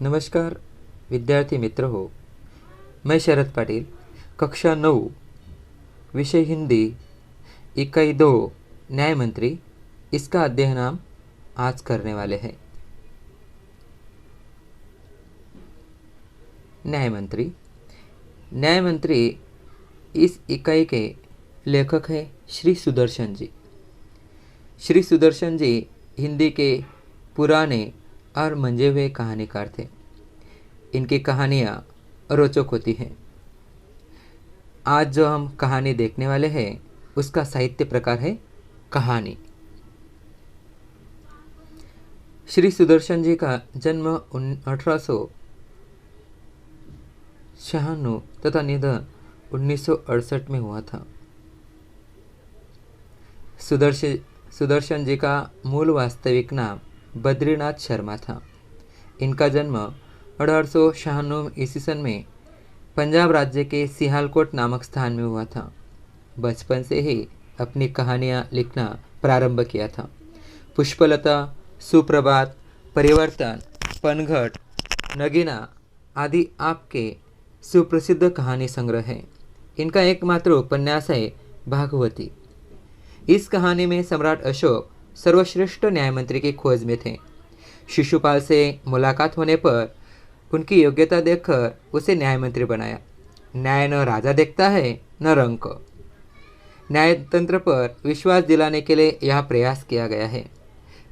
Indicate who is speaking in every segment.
Speaker 1: नमस्कार विद्यार्थी मित्र हो। मैं शरद पाटिल, कक्षा 9, विषय हिंदी, इकाई 2, न्याय मंत्री, इसका अध्ययन हम आज करने वाले हैं। न्याय मंत्री। न्याय मंत्री इस इकाई के लेखक हैं श्री सुदर्शन जी। श्री सुदर्शन जी हिंदी के पुराने और मंजे हुए कहानीकार थे। इनकी कहानियाँ रोचक होती हैं। आज जो हम कहानी देखने वाले हैं उसका साहित्य प्रकार है कहानी। श्री सुदर्शन जी का जन्म 1896 तथा निधन 1968 में हुआ था। सुदर्शन जी का मूल वास्तविक नाम बद्रीनाथ शर्मा था। इनका जन्म 1896 ईस्वी में पंजाब राज्य के सियालकोट नामक स्थान में हुआ था। बचपन से ही अपनी कहानियाँ लिखना प्रारंभ किया था। पुष्पलता, सुप्रभात, परिवर्तन, पनघट, नगीना आदि आपके सुप्रसिद्ध कहानी संग्रह हैं। इनका एकमात्र उपन्यास है भागवती। इस कहानी में सम्राट अशोक सर्वश्रेष्ठ न्यायमंत्री की खोज में थे। शिशुपाल से मुलाकात होने पर उनकी योग्यता देखकर उसे न्यायमंत्री बनाया। न्याय न राजा देखता है न रंक। न्यायतंत्र पर विश्वास दिलाने के लिए यह प्रयास किया गया है।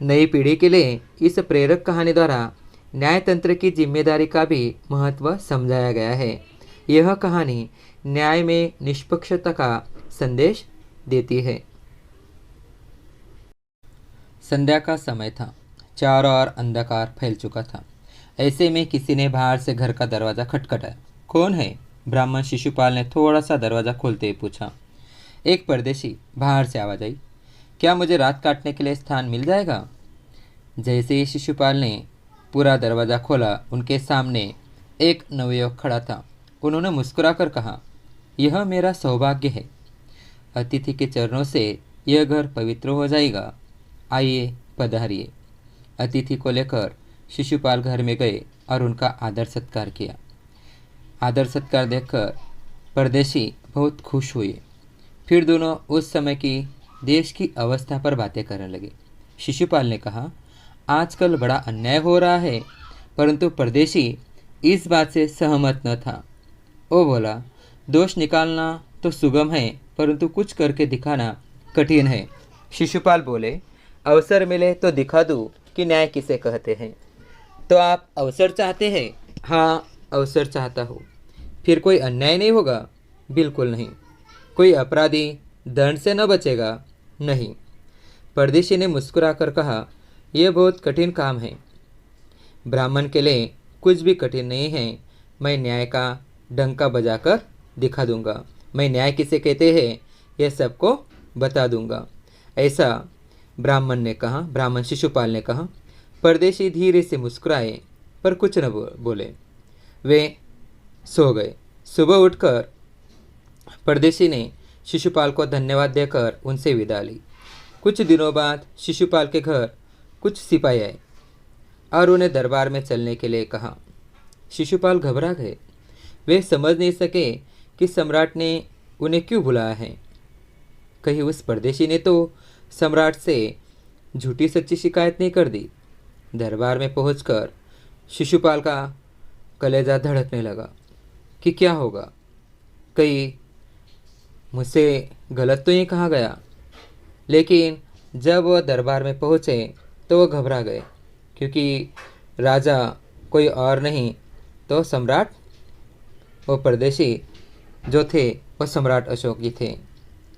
Speaker 1: नई पीढ़ी के लिए इस प्रेरक कहानी द्वारा न्यायतंत्र की जिम्मेदारी का भी महत्व समझाया गया है। यह कहानी न्याय में निष्पक्षता का संदेश देती है। संध्या का समय था। चारों ओर अंधकार फैल चुका था। ऐसे में किसी ने बाहर से घर का दरवाज़ा खटखटाया। कौन है? ब्राह्मण शिशुपाल ने थोड़ा सा दरवाज़ा खोलते ही पूछा। एक परदेशी, बाहर से आवाज आई। क्या मुझे रात काटने के लिए स्थान मिल जाएगा? जैसे ही शिशुपाल ने पूरा दरवाज़ा खोला, उनके सामने एक नवयुवक खड़ा था। उन्होंने मुस्कुराकर कहा, यह मेरा सौभाग्य है। अतिथि के चरणों से यह घर पवित्र हो जाएगा। आइए, पधारिए। अतिथि को लेकर शिशुपाल घर में गए और उनका आदर सत्कार किया। आदर सत्कार देखकर परदेशी बहुत खुश हुए। फिर दोनों उस समय की देश की अवस्था पर बातें करने लगे। शिशुपाल ने कहा, आजकल बड़ा अन्याय हो रहा है। परंतु परदेशी इस बात से सहमत न था। वो बोला, दोष निकालना तो सुगम है, परंतु कुछ करके दिखाना कठिन है। शिशुपाल बोले, अवसर मिले तो दिखा दूँ कि न्याय किसे कहते हैं। तो आप अवसर चाहते हैं? हाँ, अवसर चाहता हूँ। फिर कोई अन्याय नहीं होगा? बिल्कुल नहीं। कोई अपराधी दंड से न बचेगा? नहीं। परदेशी ने मुस्कुराकर कहा, यह बहुत कठिन काम है। ब्राह्मण के लिए कुछ भी कठिन नहीं है। मैं न्याय का डंका बजाकर दिखा दूंगा। मैं न्याय किसे कहते हैं यह सबको बता दूंगा। ऐसा ब्राह्मण शिशुपाल ने कहा। परदेशी धीरे से मुस्कुराए पर कुछ न बोले। वे सो गए। सुबह उठकर परदेशी ने शिशुपाल को धन्यवाद देकर उनसे विदा ली। कुछ दिनों बाद शिशुपाल के घर कुछ सिपाही आए और उन्हें दरबार में चलने के लिए कहा। शिशुपाल घबरा गए। वे समझ नहीं सके कि सम्राट ने उन्हें क्यों बुलाया है। कहीं उस परदेशी ने तो सम्राट से झूठी सच्ची शिकायत नहीं कर दी। दरबार में पहुंचकर शिशुपाल का कलेजा धड़कने लगा कि क्या होगा। कहीं मुझसे गलत तो नहीं कहा गया। लेकिन जब वह दरबार में पहुँचे तो वह घबरा गए, क्योंकि राजा कोई और नहीं तो सम्राट, वो परदेशी जो थे वह सम्राट अशोक जी थे।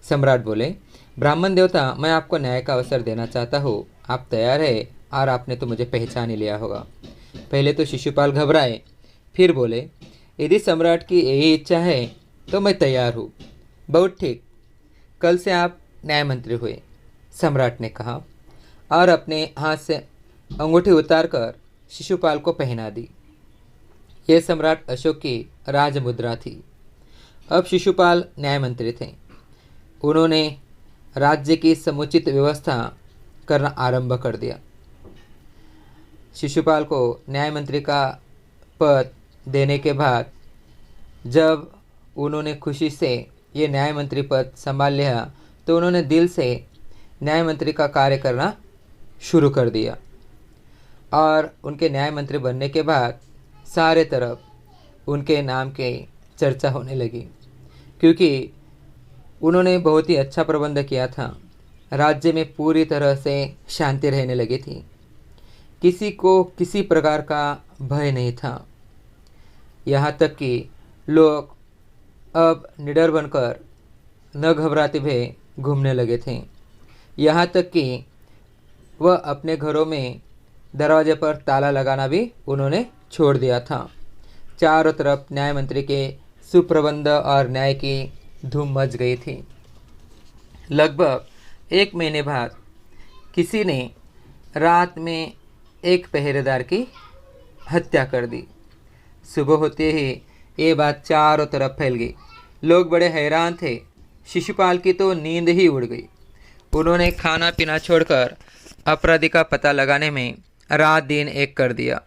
Speaker 1: सम्राट बोले, ब्राह्मण देवता, मैं आपको न्याय का अवसर देना चाहता हूँ। आप तैयार है? और आपने तो मुझे पहचान ही लिया होगा। पहले तो शिशुपाल घबराए, फिर बोले, यदि सम्राट की यही इच्छा है तो मैं तैयार हूँ। बहुत ठीक, कल से आप न्याय मंत्री हुए, सम्राट ने कहा और अपने हाथ से अंगूठी उतारकर शिशुपाल को पहना दी। यह सम्राट अशोक की राजमुद्रा थी। अब शिशुपाल न्याय मंत्री थे। उन्होंने राज्य की समुचित व्यवस्था करना आरंभ कर दिया। शिशुपाल को न्याय मंत्री का पद देने के बाद जब उन्होंने खुशी से ये न्याय मंत्री पद संभाल लिया तो उन्होंने दिल से न्याय मंत्री का कार्य करना शुरू कर दिया। और उनके न्याय मंत्री बनने के बाद सारे तरफ उनके नाम के चर्चा होने लगी, क्योंकि उन्होंने बहुत ही अच्छा प्रबंध किया था। राज्य में पूरी तरह से शांति रहने लगी थी, किसी को किसी प्रकार का भय नहीं था। यहाँ तक कि लोग अब निडर बनकर न घबराते हुए घूमने लगे थे। यहाँ तक कि वह अपने घरों में दरवाजे पर ताला लगाना भी उन्होंने छोड़ दिया था। चारों तरफ न्याय मंत्री के सुप्रबंध और न्याय की धूम मच गई थी। लगभग 1 महीने बाद किसी ने रात में एक पहरेदार की हत्या कर दी। सुबह होते ही ये बात चारों तरफ फैल गई। लोग बड़े हैरान थे। शिशुपाल की तो नींद ही उड़ गई। उन्होंने खाना पीना छोड़कर अपराधी का पता लगाने में रात दिन एक कर दिया।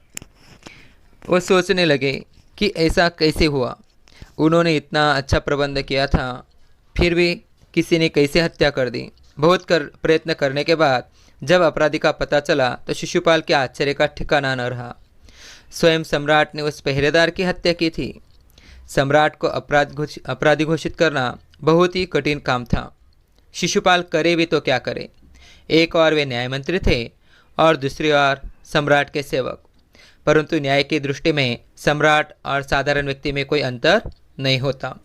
Speaker 1: वो सोचने लगे कि ऐसा कैसे हुआ। उन्होंने इतना अच्छा प्रबंध किया था, फिर भी किसी ने कैसे हत्या कर दी। बहुत प्रयत्न करने के बाद जब अपराधी का पता चला तो शिशुपाल के आश्चर्य का ठिकाना न रहा। स्वयं सम्राट ने उस पहरेदार की हत्या की थी। सम्राट को अपराधी घोषित करना बहुत ही कठिन काम था। शिशुपाल करे भी तो क्या करे। एक और वे न्याय मंत्री थे और दूसरी ओर सम्राट के सेवक। परंतु न्याय की दृष्टि में सम्राट और साधारण व्यक्ति में कोई अंतर नहीं होता।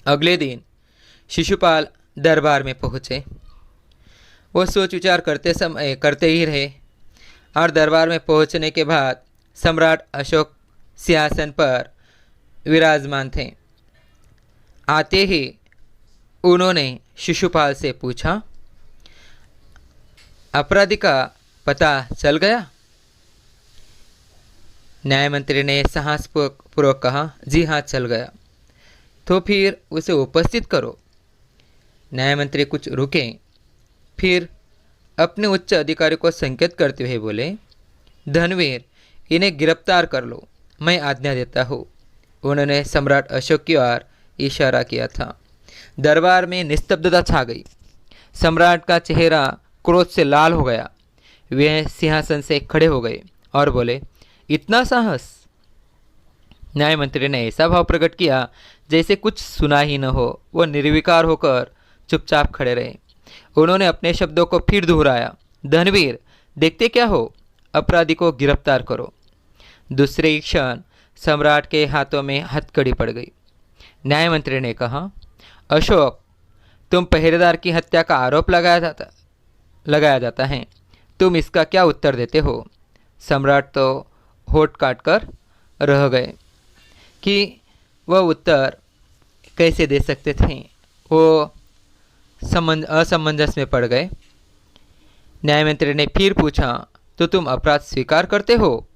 Speaker 1: अगले दिन शिशुपाल दरबार में पहुँचे। वो सोच विचार करते ही रहे और दरबार में पहुँचने के बाद सम्राट अशोक सिंहासन पर विराजमान थे। आते ही उन्होंने शिशुपाल से पूछा, अपराधी का पता चल गया? न्याय मंत्री ने साहसपूर्वक कहा, जी हाँ, चल गया। तो फिर उसे उपस्थित करो। न्याय मंत्री कुछ रुके, फिर अपने उच्च अधिकारी को संकेत करते हुए बोले, धनवीर, इन्हें गिरफ्तार कर लो, मैं आज्ञा देता हूँ। उन्होंने सम्राट अशोक की ओर इशारा किया था। दरबार में निस्तब्धता छा गई। सम्राट का चेहरा क्रोध से लाल हो गया। वे सिंहासन से खड़े हो गए और बोले, इतना साहस? न्याय मंत्री ने ऐसा भाव प्रकट किया जैसे कुछ सुना ही न हो। वो निर्विकार होकर चुपचाप खड़े रहे। उन्होंने अपने शब्दों को फिर दोहराया, धनवीर, देखते क्या हो, अपराधी को गिरफ्तार करो। दूसरे ही क्षण सम्राट के हाथों में हथकड़ी पड़ गई। न्याय मंत्री ने कहा, अशोक, तुम पहरेदार की हत्या का आरोप लगाया जाता है, तुम इसका क्या उत्तर देते हो? सम्राट तो होठ काटकर रह गए कि वह उत्तर कैसे दे सकते थे। वो असमंजस में पड़ गए। न्यायमंत्री ने फिर पूछा, तो तुम अपराध स्वीकार करते हो?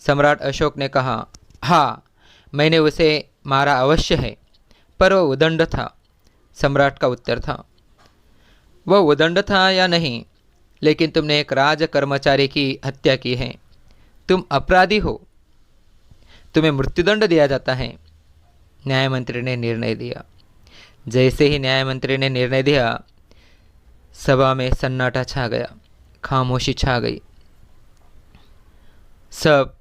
Speaker 1: सम्राट अशोक ने कहा, हाँ, मैंने उसे मारा अवश्य है, पर वह उदंड था। सम्राट का उत्तर था, वह उदंड था या नहीं, लेकिन तुमने एक राज कर्मचारी की हत्या की है। तुम अपराधी हो, तुम्हें मृत्युदंड दिया जाता है। न्यायमंत्री ने निर्णय दिया। जैसे ही न्यायमंत्री ने निर्णय दिया, सभा में सन्नाटा छा गया, खामोशी छा गई। सब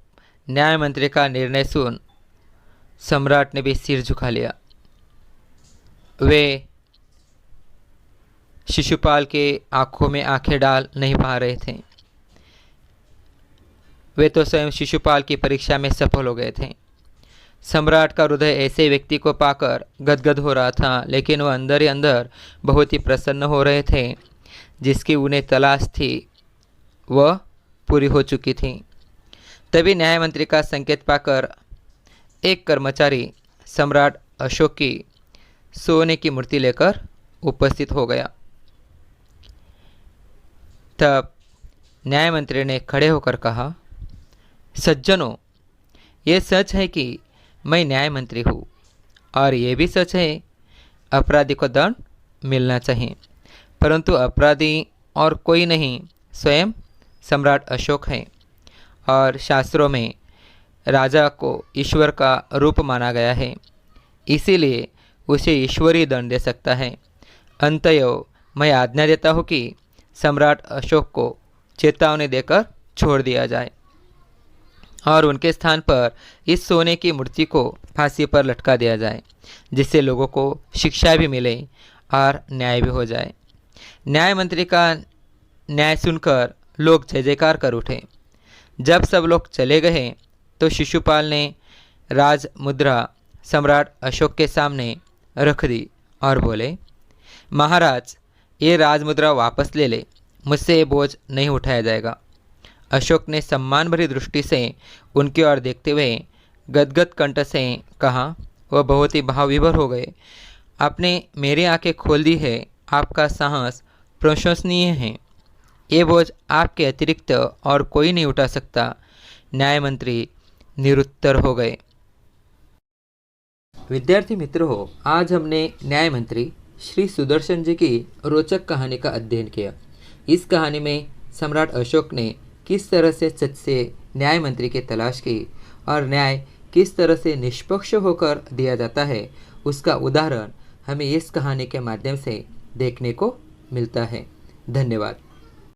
Speaker 1: न्यायमंत्री का निर्णय सुन सम्राट ने भी सिर झुका लिया। वे शिशुपाल के आंखों में आंखें डाल नहीं पा रहे थे। वे तो स्वयं शिशुपाल की परीक्षा में सफल हो गए थे। सम्राट का हृदय ऐसे व्यक्ति को पाकर गदगद हो रहा था, लेकिन वह अंदर ही अंदर बहुत ही प्रसन्न हो रहे थे। जिसकी उन्हें तलाश थी वह पूरी हो चुकी थी। तभी न्यायमंत्री का संकेत पाकर एक कर्मचारी सम्राट अशोक की सोने की मूर्ति लेकर उपस्थित हो गया। तब न्यायमंत्री ने खड़े होकर कहा, सज्जनों, ये सच है कि मैं न्याय मंत्री हूँ, और ये भी सच है अपराधी को दंड मिलना चाहिए, परंतु अपराधी और कोई नहीं, स्वयं सम्राट अशोक है। और शास्त्रों में राजा को ईश्वर का रूप माना गया है, इसीलिए उसे ईश्वरीय दंड दे सकता है। अंततः मैं आज्ञा देता हूँ कि सम्राट अशोक को चेतावनी देकर छोड़ दिया जाए और उनके स्थान पर इस सोने की मूर्ति को फांसी पर लटका दिया जाए, जिससे लोगों को शिक्षा भी मिले और न्याय भी हो जाए। न्याय मंत्री का न्याय सुनकर लोग जय जयकार कर उठे। जब सब लोग चले गए तो शिशुपाल ने राज मुद्रा सम्राट अशोक के सामने रख दी और बोले, महाराज, ये राज मुद्रा वापस ले ले, मुझसे ये बोझ नहीं उठाया जाएगा। अशोक ने सम्मान भरी दृष्टि से उनकी ओर देखते हुए गदगद कंठ से कहा। वह बहुत ही भावविभोर हो गए। आपने मेरी आंखें खोल दी है, आपका साहस प्रशंसनीय है। ये बोझ आपके अतिरिक्त और कोई नहीं उठा सकता। न्याय मंत्री निरुत्तर हो गए। विद्यार्थी मित्रों, आज हमने न्याय मंत्री श्री सुदर्शन जी की रोचक कहानी का अध्ययन किया। इस कहानी में सम्राट अशोक ने किस तरह से सच से न्याय मंत्री की तलाश की और न्याय किस तरह से निष्पक्ष होकर दिया जाता है, उसका उदाहरण हमें इस कहानी के माध्यम से देखने को मिलता है। धन्यवाद।